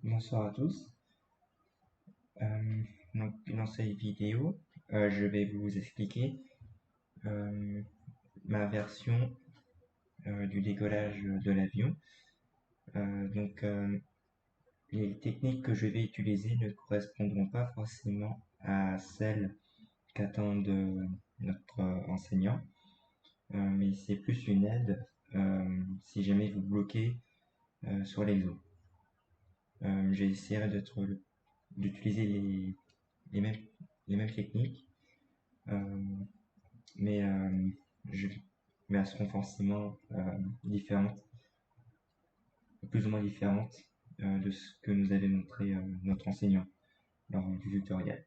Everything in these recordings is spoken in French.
Bonsoir à tous. Donc dans cette vidéo, je vais vous expliquer euh, ma version du décollage de l'avion. Les techniques que je vais utiliser ne correspondront pas forcément à celles qu'attendent notre enseignant, mais c'est plus une aide si jamais vous bloquez sur l'exo. J'essaierai d'utiliser les mêmes, les mêmes techniques, euh, mais, je, mais elles seront forcément différentes, plus ou moins différentes de ce que nous avait montré notre enseignant lors du tutoriel.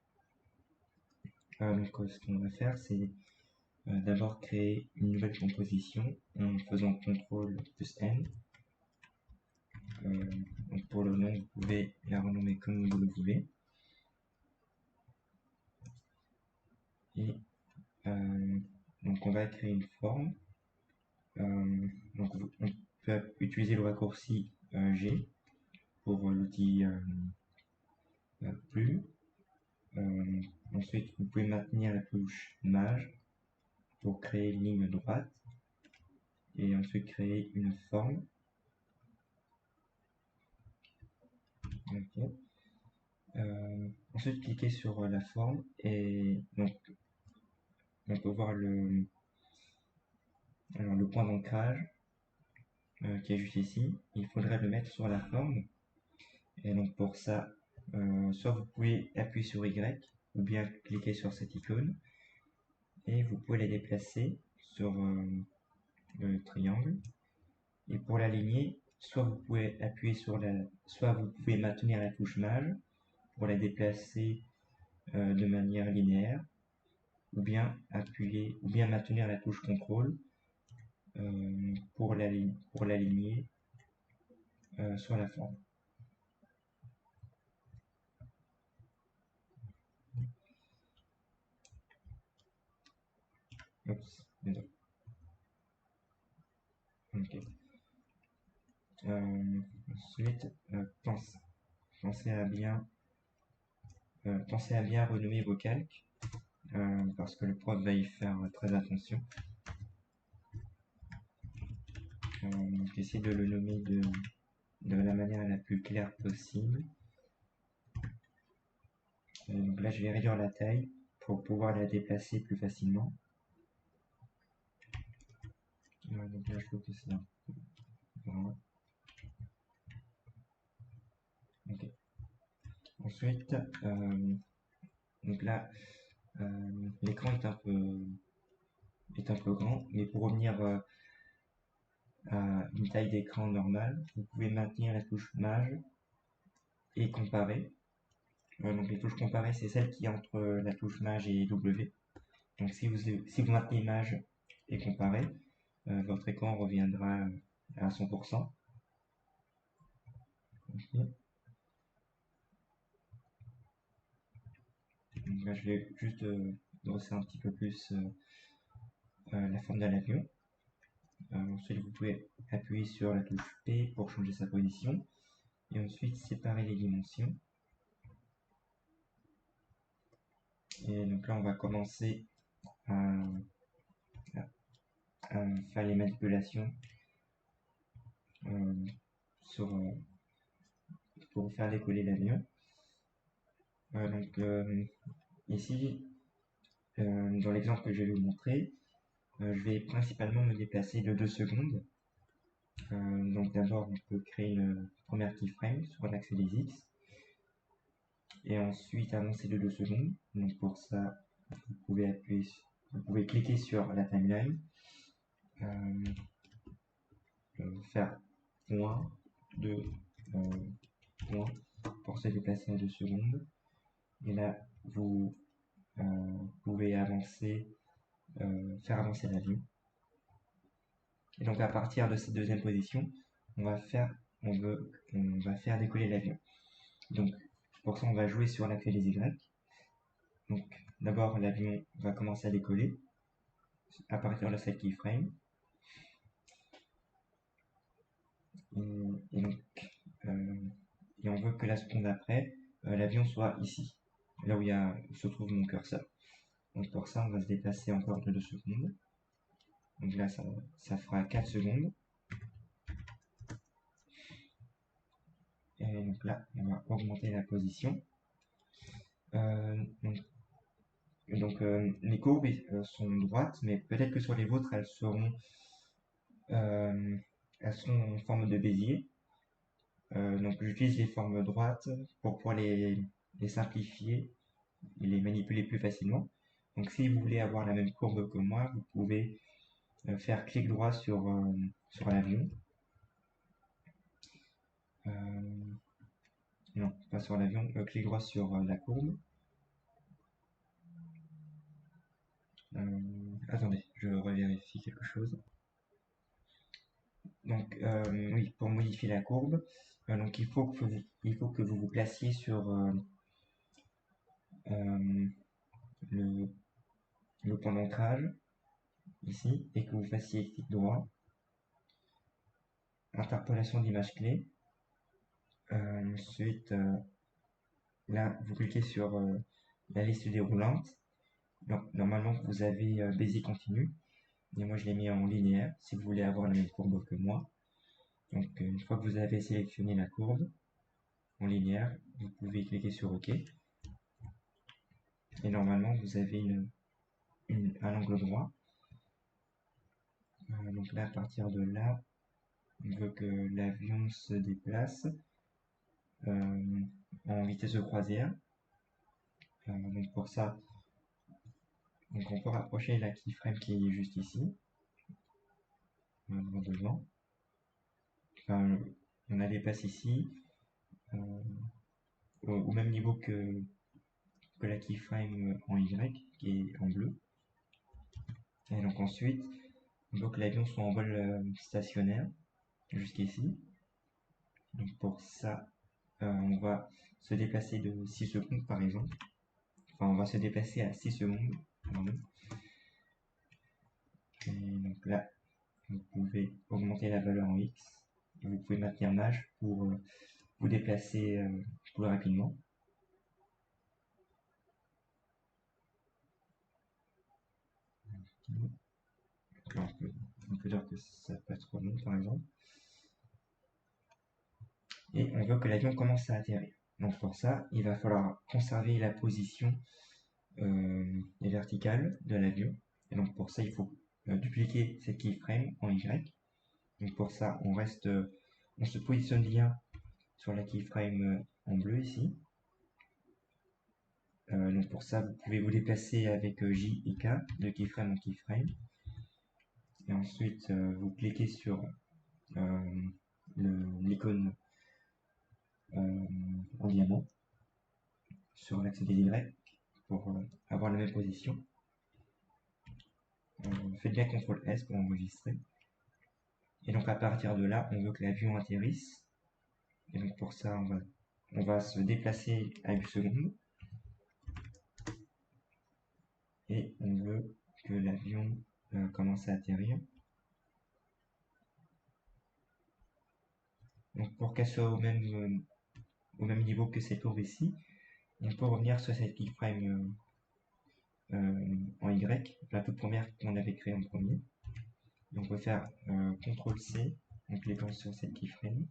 Ce qu'on va faire, c'est d'abord créer une nouvelle composition en faisant CTRL+N. Donc pour le nom, vous pouvez la renommer comme vous le voulez. Et donc on va créer une forme. Donc on peut utiliser le raccourci G pour l'outil plume. Ensuite, vous pouvez maintenir la touche Maj pour créer une ligne droite et ensuite créer une forme. Okay. Ensuite, cliquez sur la forme et donc on peut voir le point d'ancrage qui est juste ici. Il faudrait le mettre sur la forme et donc pour ça, soit vous pouvez appuyer sur Y ou bien cliquer sur cette icône et vous pouvez la déplacer sur le triangle. Et pour l'aligner, soit vous pouvez appuyer soit vous pouvez maintenir la touche Maj pour la déplacer de manière linéaire, ou bien maintenir la touche CTRL pour l'aligner sur la forme. Oups, désolé. Ok. Ensuite, pensez à bien renommer vos calques parce que le prof va y faire très attention. Donc essayez de le nommer de la manière la plus claire possible. Donc là, je vais réduire la taille pour pouvoir la déplacer plus facilement. Donc là, je trouve que c'est un peu grand. Ok. Ensuite, donc là, l'écran est un peu grand, mais pour revenir à une taille d'écran normale, vous pouvez maintenir la touche Maj et comparer. Donc les touches comparées, c'est celle qui est entre la touche Maj et W. Donc si vous maintenez Maj et comparer, votre écran reviendra à 100%. Okay. Donc là, je vais juste brosser un petit peu plus la forme de l'avion. Ensuite, vous pouvez appuyer sur la touche P pour changer sa position. Et ensuite, séparer les dimensions. Et donc là, on va commencer à faire les manipulations pour faire décoller l'avion. Ici, dans l'exemple que je vais vous montrer, je vais principalement me déplacer de 2 secondes. Donc d'abord, on peut créer une première keyframe sur l'axe des X. Et ensuite avancer de 2 secondes. Donc pour ça, vous pouvez cliquer sur la timeline, faire point, 2, point, pour se déplacer à 2 secondes. Et là, vous pouvez faire avancer l'avion. Et donc à partir de cette deuxième position, on va faire décoller l'avion. Donc pour ça, on va jouer sur l'axe des Y. Donc d'abord, l'avion va commencer à décoller à partir de cette keyframe. Et donc et on veut que la seconde après, l'avion soit ici, là où se trouve mon curseur. Donc pour ça, on va se déplacer encore de 2 secondes. Donc là, ça fera 4 secondes. Et donc là, on va augmenter la position. Les courbes sont droites, mais peut-être que sur les vôtres, elles seront en forme de bézier. Donc j'utilise les formes droites pour pouvoir les simplifier et les manipuler plus facilement. Donc si vous voulez avoir la même courbe que moi, vous pouvez faire clic droit sur l'avion. Non, pas sur l'avion, clic droit sur la courbe. Attendez, je revérifie quelque chose. Donc oui, pour modifier la courbe, donc il faut que vous vous placiez sur le point d'ancrage ici et que vous fassiez clic droit, interpolation d'image clé. Ensuite, là, vous cliquez sur la liste déroulante. Donc, normalement, vous avez Bézier continu. Et moi, je l'ai mis en linéaire si vous voulez avoir la même courbe que moi. Donc, une fois que vous avez sélectionné la courbe en linéaire, vous pouvez cliquer sur OK. Et normalement, vous avez un angle droit. Donc là, à partir de là, on veut que l'avion se déplace en vitesse de croisière. Donc pour ça, on peut rapprocher la keyframe qui est juste ici, devant. Enfin, on la déplace ici, au même niveau que la keyframe en Y, qui est en bleu. Et donc ensuite, on veut que l'avion soit en vol stationnaire, jusqu'ici. Donc pour ça, on va se déplacer de 6 secondes par exemple. Enfin, on va se déplacer à 6 secondes. Pardon. Et donc là, vous pouvez augmenter la valeur en X. Et vous pouvez maintenir Maj pour vous déplacer plus rapidement. Alors, on peut dire que ça peut être trop long par exemple. Et on veut que l'avion commence à atterrir. Donc pour ça, il va falloir conserver la position verticale de l'avion. Et donc pour ça, il faut dupliquer cette keyframe en Y. Donc pour ça, on se positionne bien sur la keyframe en bleu ici. Donc pour ça, vous pouvez vous déplacer avec J et K, de keyframe en keyframe. Et ensuite, vous cliquez sur l'icône en diamant sur l'axe des Y pour avoir la même position. Faites bien CTRL S pour enregistrer. Et donc à partir de là, on veut que l'avion atterrisse. Et donc pour ça, on va se déplacer à 8 secondes. Et on veut que l'avion commence à atterrir. Donc pour qu'elle soit au même niveau que cette courbe ici, on peut revenir sur cette keyframe en Y, la toute première qu'on avait créée en premier. Donc on peut faire CTRL C en cliquant sur cette keyframe,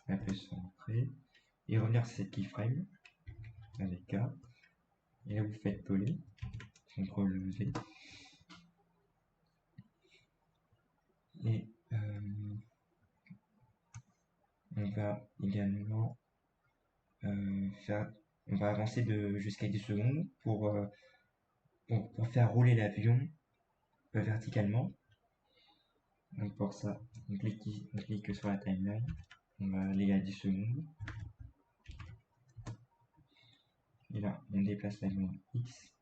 appuyer sur Entrée, et revenir sur cette keyframe avec K. Et là vous faites coller, CTRL V. Et on va également on va avancer jusqu'à 10 secondes pour faire rouler l'avion verticalement. Donc pour ça, on clique sur la timeline, on va aller à 10 secondes. Et là, on déplace l'avion X.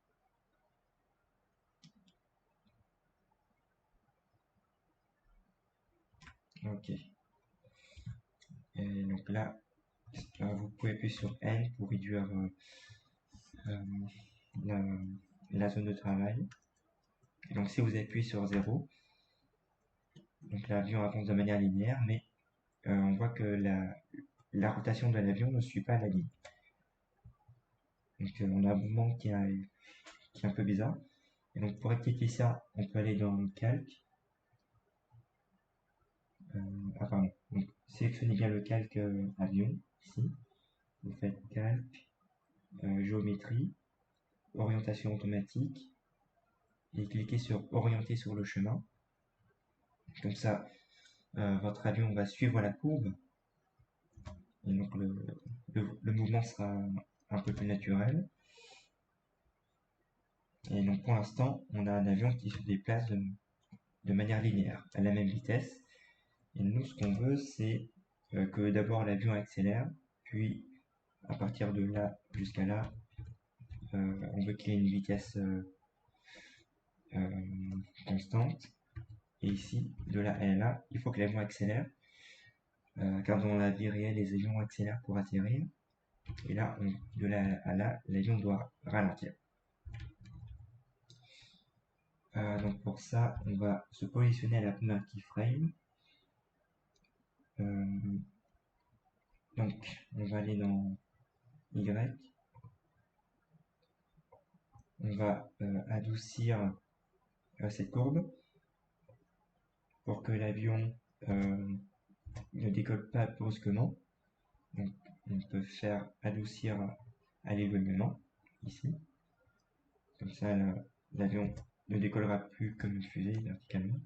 Ok. Et donc là, vous pouvez appuyer sur N pour réduire la zone de travail. Et donc si vous appuyez sur 0, donc l'avion avance de manière linéaire, mais on voit que la rotation de l'avion ne suit pas la ligne. Donc on a un mouvement qui est un peu bizarre. Et donc pour rectifier ça, on peut aller dans le calque. Pardon. Donc sélectionnez bien le calque avion, ici. Vous faites calque, géométrie, orientation automatique, et cliquez sur orienter sur le chemin. Comme ça, votre avion va suivre la courbe. Et donc le mouvement sera un peu plus naturel. Et donc pour l'instant, on a un avion qui se déplace de manière linéaire, à la même vitesse. Et nous, ce qu'on veut, c'est que d'abord l'avion accélère, puis à partir de là jusqu'à là, on veut qu'il y ait une vitesse constante. Et ici, de là à là, il faut que l'avion accélère, car dans la vie réelle, les avions accélèrent pour atterrir. Et là, de là à là, l'avion doit ralentir. Donc pour ça, on va se positionner à la première keyframe. Donc on va aller dans Y. On va adoucir cette courbe pour que l'avion ne décolle pas brusquement. Donc on peut faire adoucir à l'éloignement ici. Comme ça l'avion ne décollera plus comme une fusée verticalement,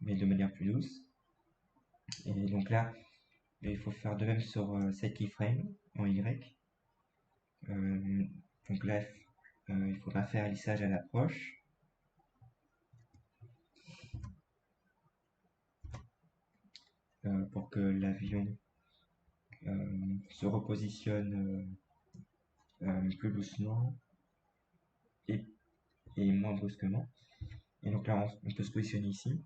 mais de manière plus douce. Et donc là, il faut faire de même sur cette keyframe en Y. Donc là, il faudra faire lissage à l'approche. Pour que l'avion se repositionne plus doucement et moins brusquement. Et donc là, on peut se positionner ici,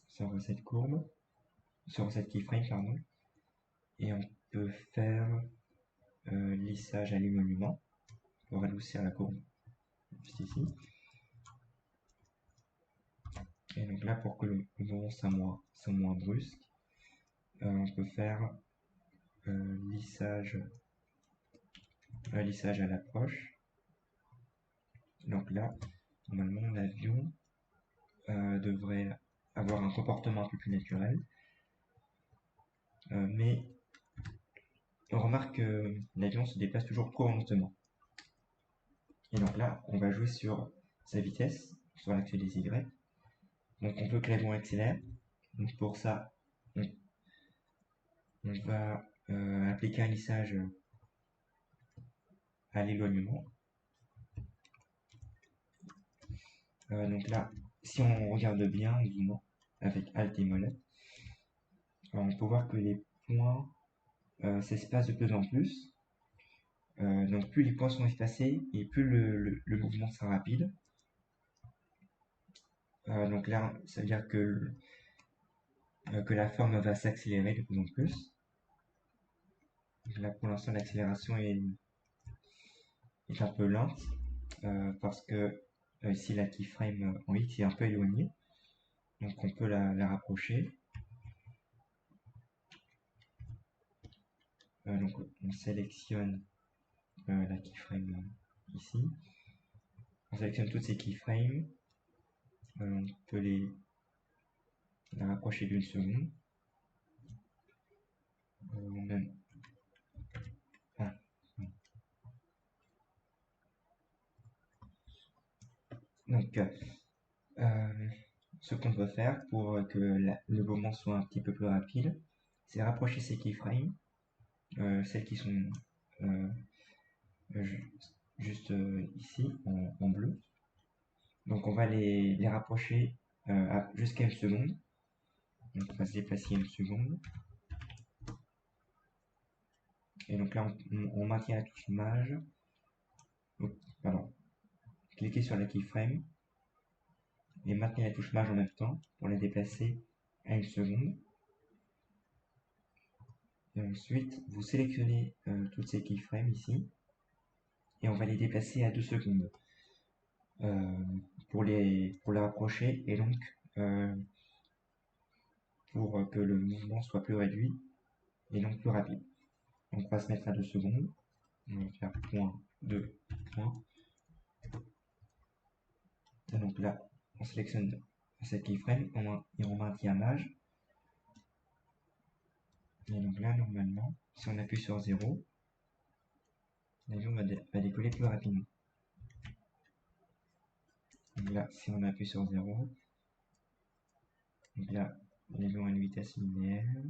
sur cette courbe, sur cette keyframe, pardon, et on peut faire lissage à l'éloignement pour adoucir la courbe, juste ici. Et donc là, pour que le mouvement soit moins brusque, on peut faire lissage à l'approche. Donc là, normalement, l'avion devrait avoir un comportement un peu plus naturel. Mais on remarque que l'avion se déplace toujours trop lentement. Et donc là, on va jouer sur sa vitesse, sur l'axe des Y. Donc on veut que l'avion accélère. Donc pour ça, on va appliquer un lissage à l'éloignement. Donc là, si on regarde bien, avec Alt et molette, on peut voir que les points s'espacent de plus en plus. Donc plus les points sont espacés et plus le mouvement sera rapide. Donc là, ça veut dire que la forme va s'accélérer de plus en plus. Donc là, pour l'instant, l'accélération est un peu lente parce que ici, la keyframe en X est un peu éloignée. Donc on peut la rapprocher. Donc on sélectionne la keyframe ici. On sélectionne toutes ces keyframes. On peut la rapprocher d'une seconde. Donc, ce qu'on peut faire pour que le mouvement soit un petit peu plus rapide, c'est rapprocher ces keyframes, celles qui sont juste ici en bleu. Donc on va les rapprocher jusqu'à une seconde. Donc on va se déplacer une seconde. Et donc là on maintient la touche mage. Pardon. Cliquez sur la keyframe et maintenez la touche mage en même temps pour la déplacer à une seconde. Et ensuite vous sélectionnez toutes ces keyframes ici et on va les déplacer à 2 secondes pour les rapprocher et donc pour que le mouvement soit plus réduit. et donc plus rapide. Donc on va se mettre à 2 secondes. On va faire point 2 points. Et donc là, on sélectionne cette keyframe et on maintient l'âge. Et donc là, normalement, si on appuie sur 0, l'avion va décoller plus rapidement. Donc là, si on appuie sur 0, donc là, l'avion a une vitesse linéaire.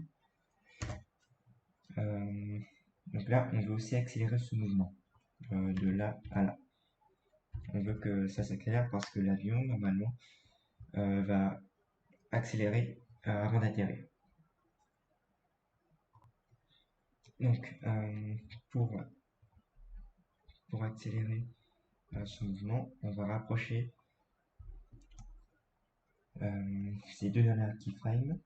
Donc là, on veut aussi accélérer ce mouvement, de là à là. On veut que ça s'accélère parce que l'avion, normalement, va accélérer avant d'atterrir. Donc, pour accélérer ce mouvement, on va rapprocher ces deux dernières keyframes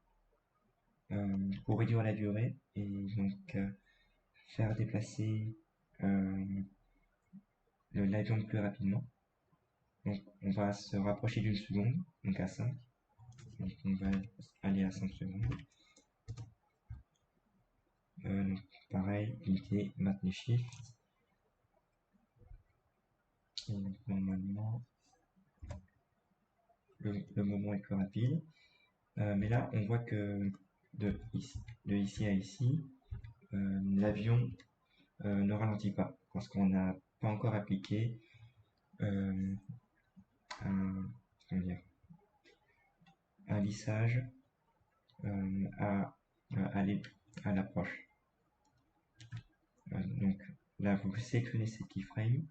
pour réduire la durée et donc faire déplacer l'avion plus rapidement. Donc on va se rapprocher d'une seconde, donc à 5. Donc on va aller à 5 secondes. Donc pareil, unité, maintenez shift. Et donc normalement, le moment est plus rapide. Mais là, on voit que de ici à ici, l'avion ne ralentit pas parce qu'on n'a pas encore appliqué un lissage à l'approche. Donc là, vous sélectionnez cette keyframe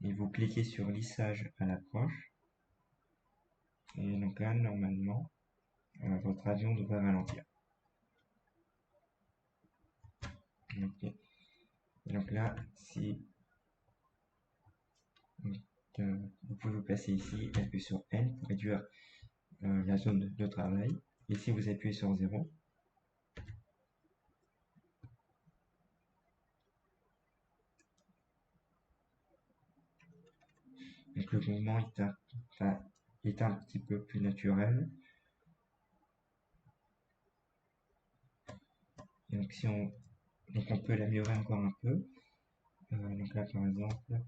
et vous cliquez sur lissage à l'approche. Et donc là, normalement, votre avion devrait ralentir. Okay. Donc là, si vous pouvez vous placer ici, appuyez sur N pour réduire la zone de travail. Ici, vous appuyez sur 0. Donc le mouvement est un petit peu plus naturel. Et donc, donc on peut l'améliorer encore un peu. Donc là, par exemple,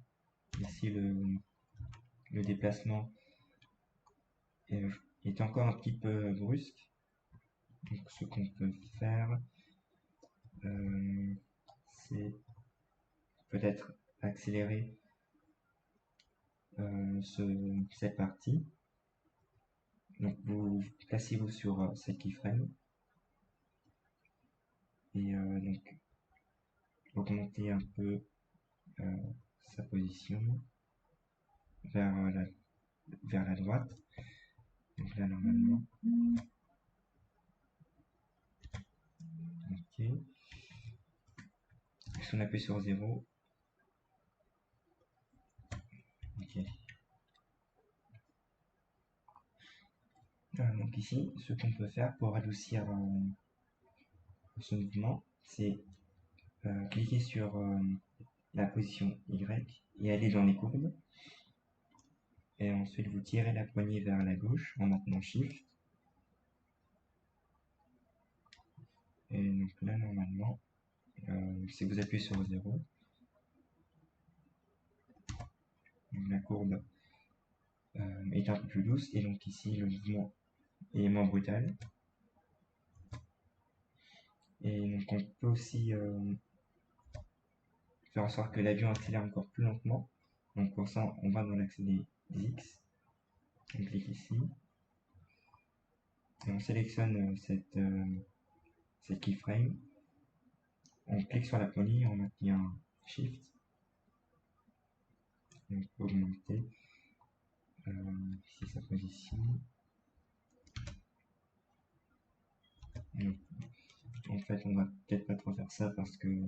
ici le déplacement est encore un petit peu brusque. Donc ce qu'on peut faire, c'est peut-être accélérer cette partie. Donc vous placez-vous sur cette keyframe et donc augmenter un peu sa position vers la droite. Donc là normalement. Ok. Si on appuie sur 0. Ok. Donc ici, ce qu'on peut faire pour adoucir ce mouvement, c'est cliquer sur la position Y et aller dans les courbes. Et ensuite, vous tirez la poignée vers la gauche en maintenant Shift. Et donc là, normalement, si vous appuyez sur 0, la courbe est un peu plus douce. Et donc ici, le mouvement est moins brutal. Et donc on peut aussi faire en sorte que l'avion accélère encore plus lentement. Donc pour ça, on va dans l'axe des X. On clique ici. Et on sélectionne cette keyframe. On clique sur la poignée, on maintient Shift. On peut augmenter ici sa position. Donc, en fait, on va peut-être pas trop faire ça parce que le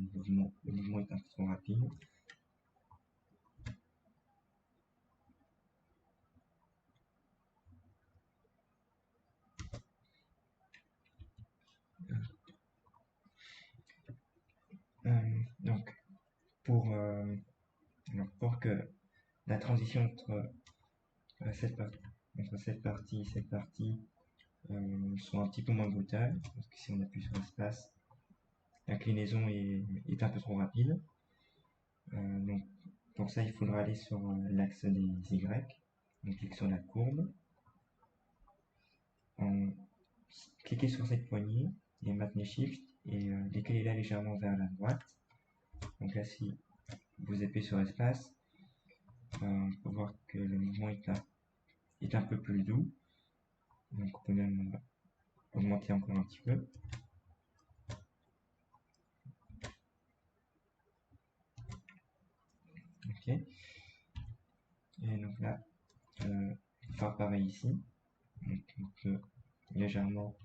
mouvement est un peu trop rapide. Donc, pour que la transition entre cette partie et cette partie soit un petit peu moins brutale, parce que si on appuie sur espace, l'inclinaison est un peu trop rapide. Donc pour ça, il faudra aller sur l'axe des Y. On clique sur la courbe. On cliquez sur cette poignée et maintenez Shift et décalez-la légèrement vers la droite. Donc là, si vous appuyez sur espace, on peut voir que le mouvement est un peu plus doux. Donc on peut même augmenter encore un petit peu. Ok. Et donc là, faire pareil ici. Donc on peut légèrement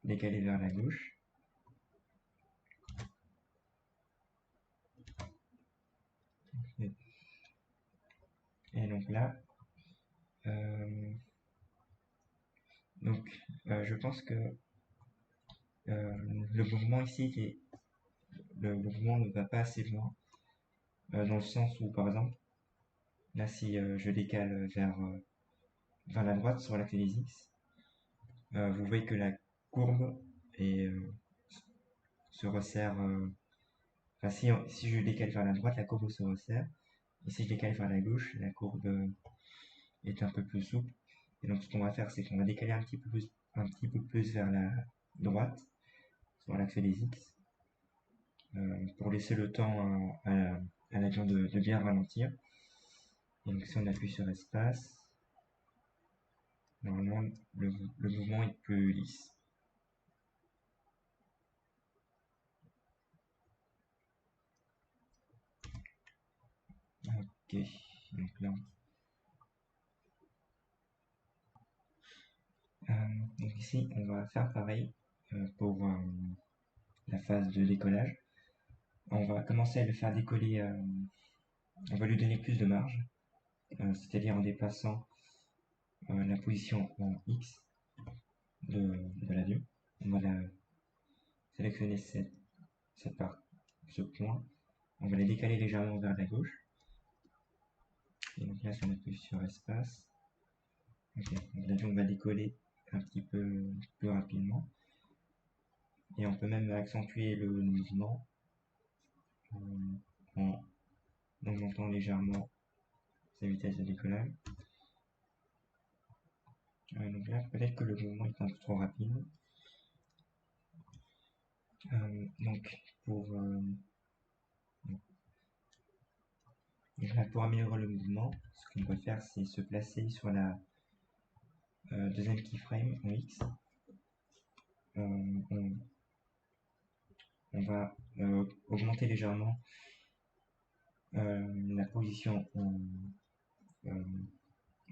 décaler vers la gauche. Et donc là, je pense que le mouvement ici, le mouvement ne va pas assez loin, dans le sens où, par exemple, là, si je décale vers la droite sur l'axe des X, vous voyez que la courbe se resserre. Enfin, si je décale vers la droite, la courbe se resserre. Et si je décale vers la gauche, la courbe est un peu plus souple. Et donc, ce qu'on va faire, c'est qu'on va décaler un petit peu plus vers la droite, sur l'axe des X, pour laisser le temps à l'avion de bien ralentir. Et donc, si on appuie sur espace, normalement, le mouvement est plus lisse. Ok, donc là, donc ici, on va faire pareil pour la phase de décollage. On va commencer à le faire décoller, on va lui donner plus de marge, c'est-à-dire en déplaçant la position en X de l'avion. On va sélectionner ce point, on va la décaler légèrement vers la gauche. Et donc là, si on appuie sur espace, okay, l'avion va décoller un petit peu plus rapidement. Et on peut même accentuer le mouvement en augmentant légèrement sa vitesse de décollage. Donc là, peut-être que le mouvement est un peu trop rapide. Donc pour améliorer le mouvement, ce qu'on peut faire, c'est se placer sur la deuxième keyframe en X. On va augmenter légèrement la position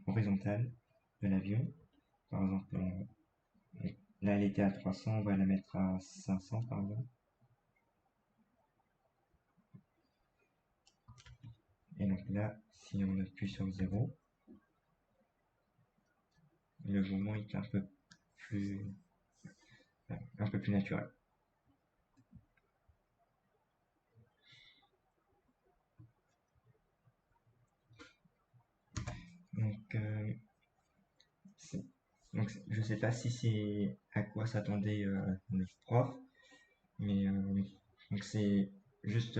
horizontale de l'avion. Par exemple, là elle était à 300, on va la mettre à 500 par exemple. Et donc là, si on appuie sur 0, le mouvement est un peu plus naturel. Donc je sais pas si c'est à quoi s'attendait le prof, mais donc c'est juste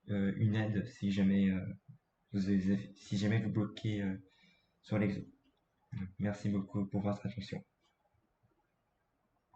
une aide si jamais si jamais vous bloquez sur l'exo. Merci beaucoup pour votre attention.